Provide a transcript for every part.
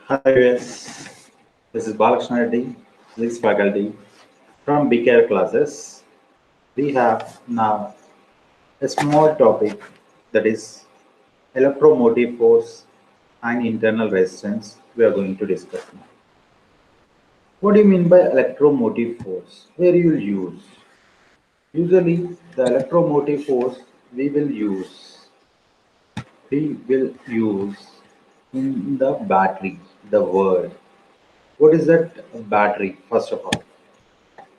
Hi viewers, this is Balakrishna Reddy, Physics faculty from BKR classes. We have now a small topic that is electromotive force and internal resistance we are going to discuss now. What do you mean by electromotive force? Where you will use? Usually the electromotive force we will use we will use in the battery, the word. What is that battery first of all?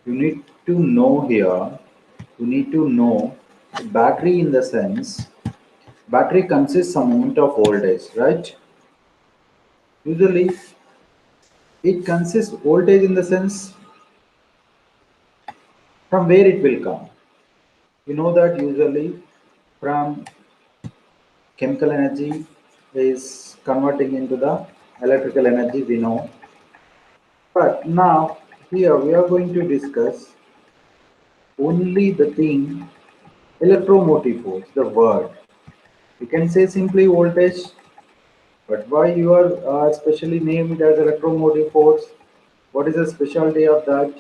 You need to know here, you need to know battery in the sense, battery consists some amount of voltage, right? Usually it consists voltage in the sense from where it will come. You know that usually from chemical energy is converting into the electrical energy we know. But now here we are going to discuss only the thing electromotive force, the word. You can say simply voltage. But why you are specially named as electromotive force? What is the specialty of that?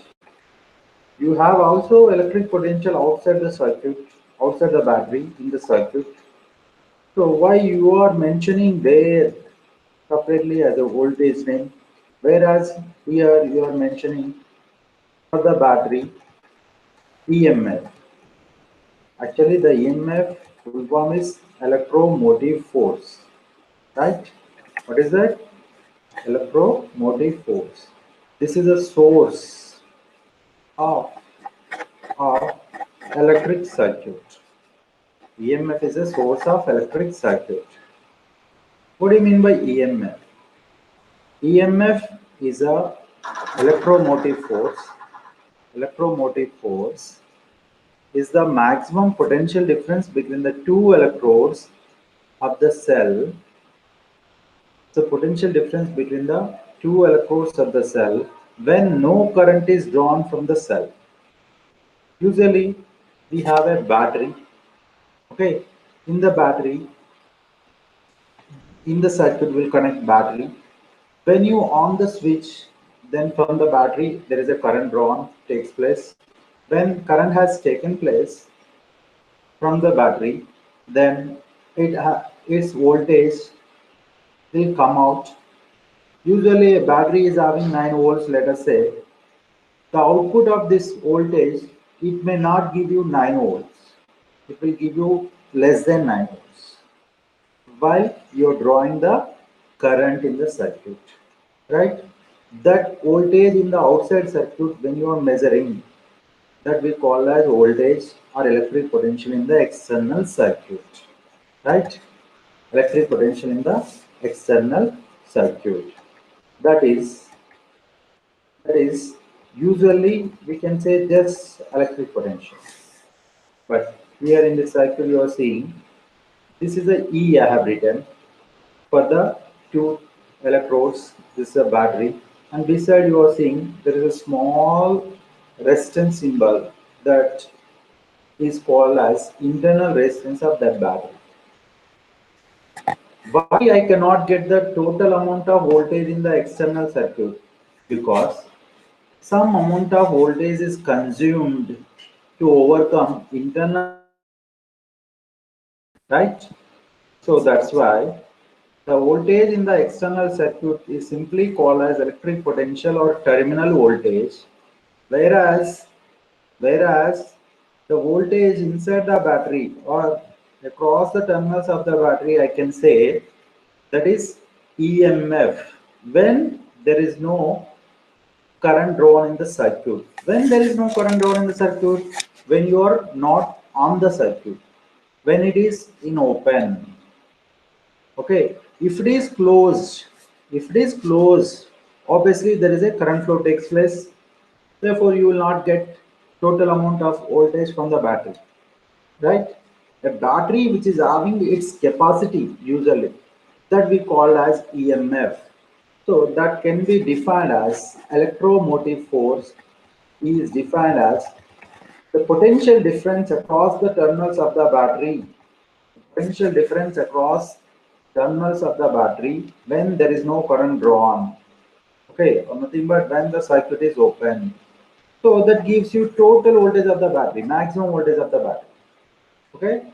You have also electric potential outside the circuit, outside the battery in the circuit. So why you are mentioning there separately as a voltage name, whereas here you are mentioning for the battery EMF. Actually, the EMF full form is electromotive force, right? What is that? Electromotive force. This is a source of, of electric circuit. EMF is a source of electric circuit. What do you mean by EMF? EMF is a electromotive force. Electromotive force is the maximum potential difference between the two electrodes of the cell. The potential difference between the two electrodes of the cell when no current is drawn from the cell. Usually we have a battery. Okay, in the battery, in the circuit will connect battery. When you on the switch, then from the battery there is a current drawn takes place. When current has taken place from the battery, then its voltage will come out. Usually a battery is having 9 volts, let us say. The output of this voltage, it may not give you 9 volts. It will give you less than 9 volts while you're drawing the current in the circuit, right? That voltage in the outside circuit, when you are measuring, that we call as voltage or electric potential in the external circuit, right? Electric potential in the external circuit. That is, that is usually we can say just electric potential. But here in the circle you are seeing, this is the E I have written for the two electrodes. This is a battery, and beside you are seeing there is a small resistance symbol that is called as internal resistance of that battery. Why I cannot get the total amount of voltage in the external circuit? Because some amount of voltage is consumed to overcome internal, right? So that's why the voltage in the external circuit is simply called as electric potential or terminal voltage, whereas the voltage inside the battery or across the terminals of the battery, I can say that is EMF when there is no current drawn in the circuit. When there is no current drawn in the circuit, when you are not on the circuit, when it is in open. Okay, if it is closed, obviously there is a current flow takes place. Therefore, you will not get total amount of voltage from the battery, right? A battery which is having its capacity usually that we call as EMF. So that can be defined as electromotive force is defined as the potential difference across the terminals of the battery. Potential difference across terminals of the battery when there is no current drawn. Okay, or nothing but when the circuit is open. So that gives you total voltage of the battery, maximum voltage of the battery. Okay,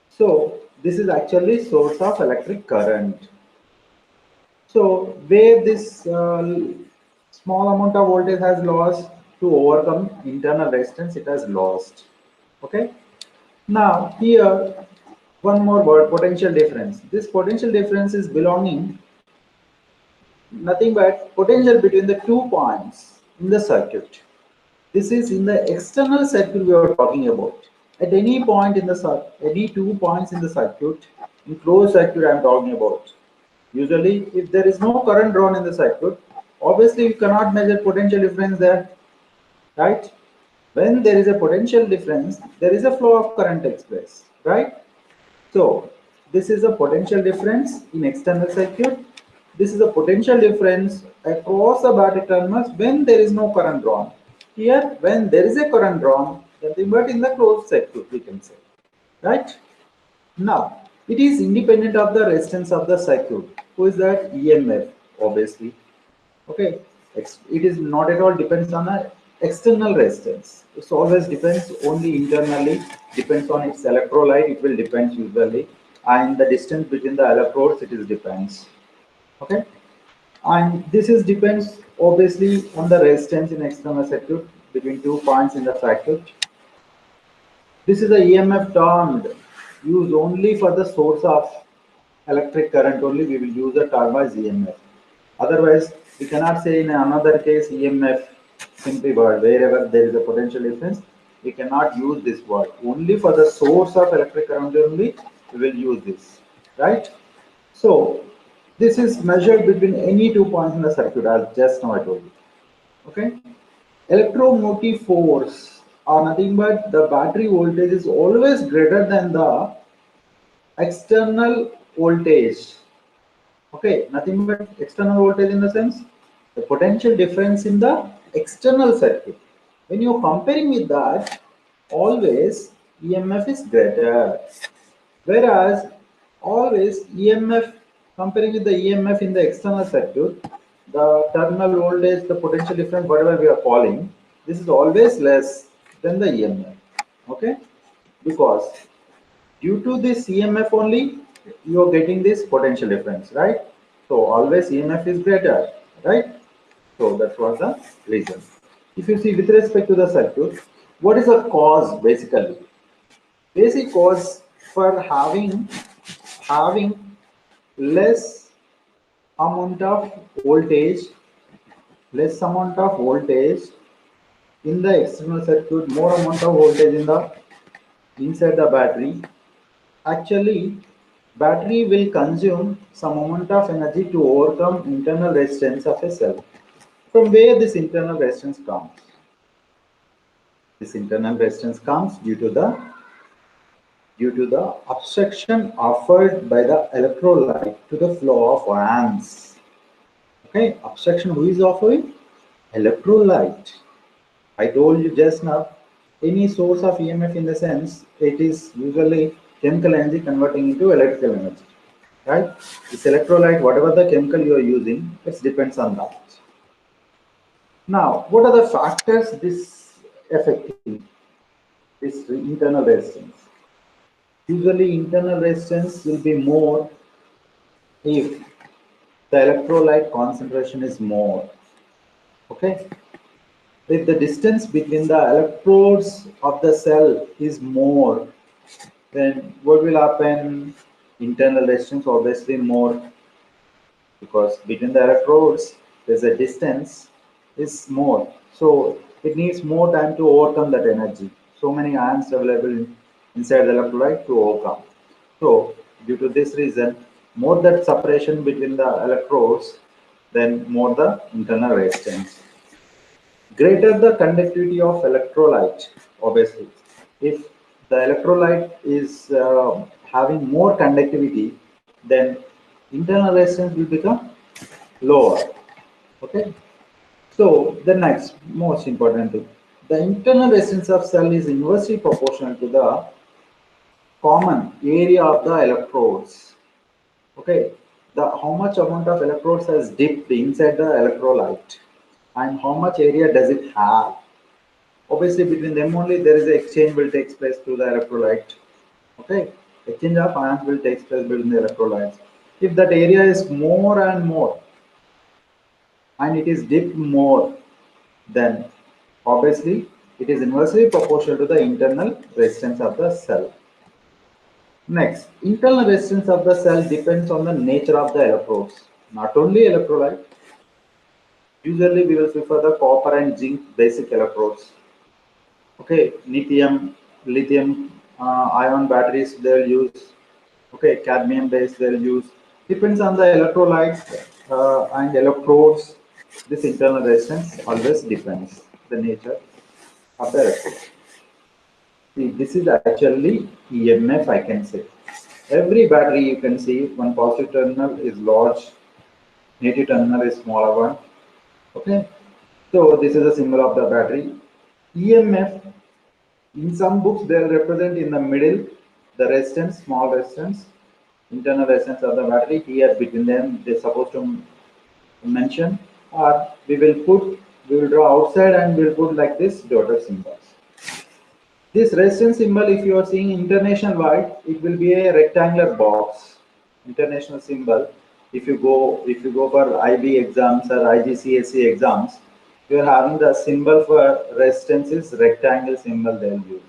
so this is actually source of electric current. So where this small amount of voltage has lost to overcome internal resistance, it has lost. Okay. Now here one more word, potential difference. This potential difference is belonging nothing but potential between the 2 points in the circuit. This is in the external circuit we are talking about. At any point in the circuit, any 2 points in the circuit, in closed circuit I am talking about. Usually, if there is no current drawn in the circuit, obviously you cannot measure potential difference there, right? When there is a potential difference, there is a flow of current takes place, right? So this is a potential difference in external circuit. This is a potential difference across the battery terminals when there is no current drawn. Here, when there is a current drawn, nothing but in the closed circuit, we can say, right? Now, it is independent of the resistance of the circuit. Who is that? EMF, obviously. Okay, it is not at all depends on a external resistance. It always depends only internally, depends on its electrolyte, it will depend usually, and the distance between the electrodes, it is depends. Okay, and this is depends obviously on the resistance in external circuit between 2 points in the circuit. This is the EMF termed used only for the source of electric current only. We will use the term as EMF. Otherwise, we cannot say in another case EMF simply word. Wherever there is a potential difference, we cannot use this word. Only for the source of electric current only we will use this. Right? So this is measured between any 2 points in the circuit as just now I told you. Okay? Electromotive force are nothing but the battery voltage is always greater than the external voltage. Okay, nothing but external voltage in the sense the potential difference in the external circuit. When you're comparing with that, always EMF is greater. Whereas always EMF comparing with the EMF in the external circuit, the terminal voltage, the potential difference, whatever we are calling, this is always less than the EMF. Okay, because due to this EMF only, you are getting this potential difference, right? So always EMF is greater, right? So that was the reason. If you see with respect to the circuit, what is the cause basically? Basic cause for having less amount of voltage, less amount of voltage in the external circuit, more amount of voltage in the inside the battery. Actually, battery will consume some amount of energy to overcome internal resistance of a cell. From where this internal resistance comes? This internal resistance comes due to the obstruction offered by the electrolyte to the flow of ions. Okay, obstruction who is offering? Electrolyte. I told you just now, any source of EMF in the sense, it is usually chemical energy converting into electrical energy. Right? This electrolyte, whatever the chemical you are using, it depends on that. Now, what are the factors this affecting this internal resistance? Usually, internal resistance will be more if the electrolyte concentration is more. Okay, if the distance between the electrodes of the cell is more, then what will happen? Internal resistance obviously more, because between the electrodes there's a distance is more, so it needs more time to overcome that energy. So many ions available inside the electrolyte to overcome. So due to this reason, more that separation between the electrodes, then more the internal resistance. Greater the conductivity of electrolyte, obviously. If the electrolyte is having more conductivity, then internal resistance will become lower. Okay. So the next most important thing, the internal resistance of cell is inversely proportional to the common area of the electrodes. Okay, the how much amount of electrodes has dipped inside the electrolyte and how much area does it have. Obviously, between them only there is an exchange will take place through the electrolyte. Okay, exchange of ions will take place between the electrolytes. If that area is more and more and it is dipped more, then obviously it is inversely proportional to the internal resistance of the cell. Next, internal resistance of the cell depends on the nature of the electrodes. Not only electrolyte, usually we will prefer the copper and zinc basic electrodes. Okay, lithium ion batteries they'll use. Okay, cadmium based they'll use. Depends on the electrolyte and electrodes. This internal resistance always depends the nature of the electrode. See, this is actually EMF, I can say. Every battery you can see one positive terminal is large, negative terminal is smaller one. Okay, so this is a symbol of the battery. EMF in some books they represent in the middle the resistance, small resistance, internal resistance of the battery. Here between them they're supposed to mention, or we will draw outside and we'll put like this dotted symbols. This resistance symbol, if you are seeing international wide, it will be a rectangular box. International symbol. If you go for IB exams or IGCSE exams, you are having the symbol for resistance is rectangle symbol they'll use.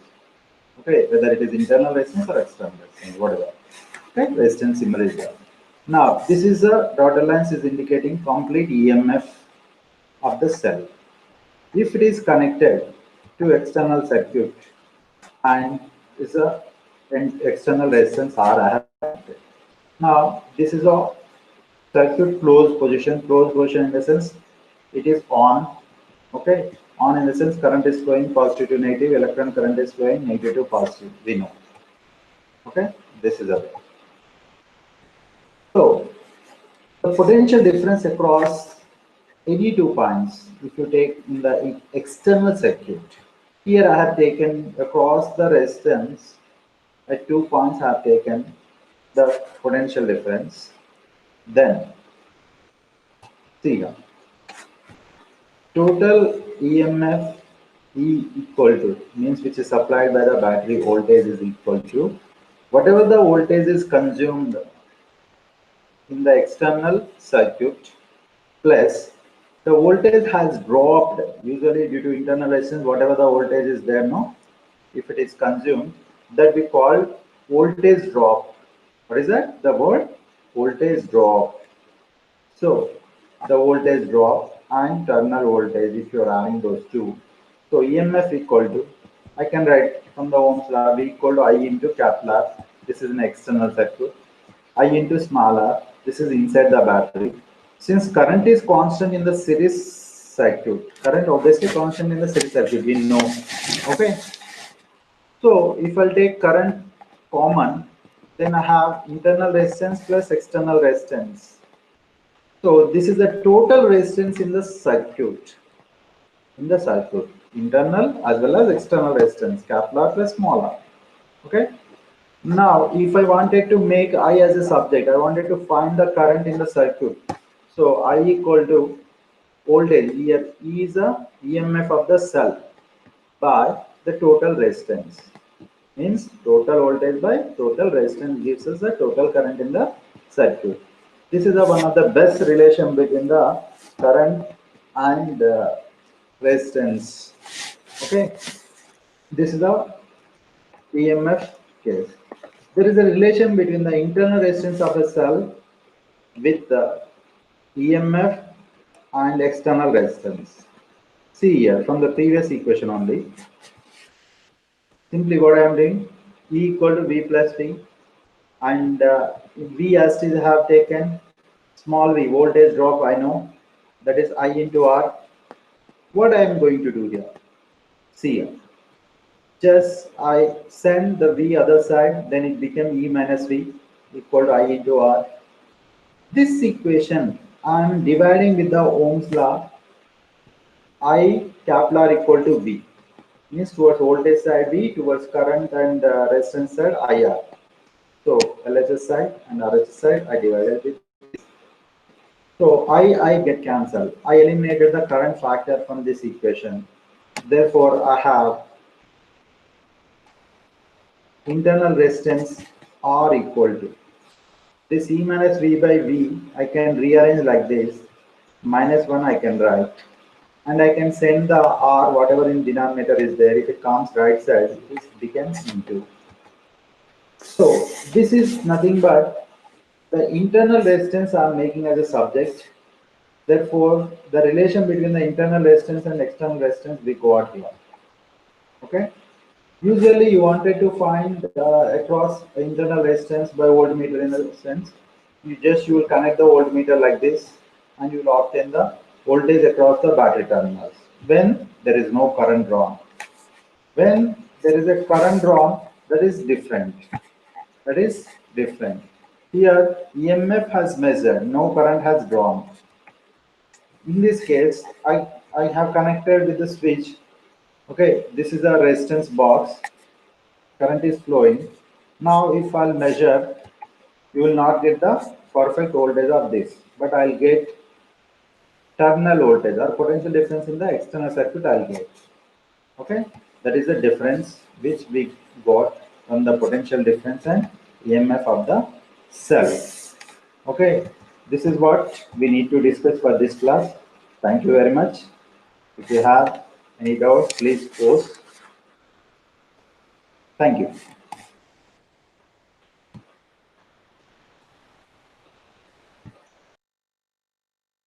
Okay, whether it is internal resistance or external resistance, whatever. Okay, resistance symbol is there. Now, this is a dotted lines is indicating complete EMF of the cell. If it is connected to external circuit and is a an external resistance R I have connected. Now, this is a circuit closed position in the sense it is on. Okay, on in the sense current is flowing positive to negative, electron current is flowing negative to positive. We know. Okay, this is a way. So, the potential difference across any 2 points, if you take in the external circuit, here I have taken across the resistance at 2 points I have taken the potential difference. Then see here, total EMF E equal to means which is supplied by the battery voltage is equal to whatever the voltage is consumed in the external circuit plus the voltage has dropped usually due to internal resistance whatever the voltage is there no if it is consumed that we call voltage drop. What is that? The word voltage drop. So the voltage drop and terminal voltage if you are adding those two. So EMF equal to I can write from the Ohm's law V equal to I into capital R. This is an external circuit. I into small r. This is inside the battery. Since current is constant in the series circuit, current obviously constant in the series circuit, we know. Okay. So if I'll take current common, then I have internal resistance plus external resistance. So this is the total resistance in the circuit. Internal as well as external resistance, capital R plus small r. Okay. Now, if I wanted to make I as a subject, I wanted to find the current in the circuit. So I equal to voltage. Here E is a EMF of the cell by the total resistance. Means total voltage by total resistance gives us the total current in the circuit. This is one of the best relation between the current and resistance. Okay, this is the EMF case. There is a relation between the internal resistance of a cell with the EMF and external resistance. See here from the previous equation only. Simply what I am doing, E equal to V plus T and V as it is have taken small v voltage drop I know that is I into R. What I am going to do here? See here. Just I send the V other side, then it became E minus V equal to I into R. This equation I am dividing with the Ohm's law. I capital R equal to V means towards voltage side V, towards current and resistance side IR. So LHS side and RHS side I divided with this. So I get cancelled. I eliminated the current factor from this equation. Therefore, I have internal resistance R equal to this E minus V by V. I can rearrange like this. Minus 1 I can write. And I can send the R, whatever in denominator is there. If it comes right side, it becomes into. So this is nothing but the internal resistance I am making as a subject. Therefore, the relation between the internal resistance and external resistance we got here. Okay. Usually, you wanted to find across internal resistance by voltmeter in a sense. You will connect the voltmeter like this, and you will obtain the voltage across the battery terminals. When there is no current drawn. When there is a current drawn, that is different. That is different. Here, EMF has measured, no current has drawn. In this case, I have connected with the switch. Okay, this is a resistance box. Current is flowing. Now, if I'll measure, you will not get the perfect voltage of this, but I'll get terminal voltage or potential difference in the external circuit I'll get. Okay, that is the difference which we got from the potential difference and EMF of the cell. Okay, this is what we need to discuss for this class. Thank you very much. If you have any doubts, please post. Thank you.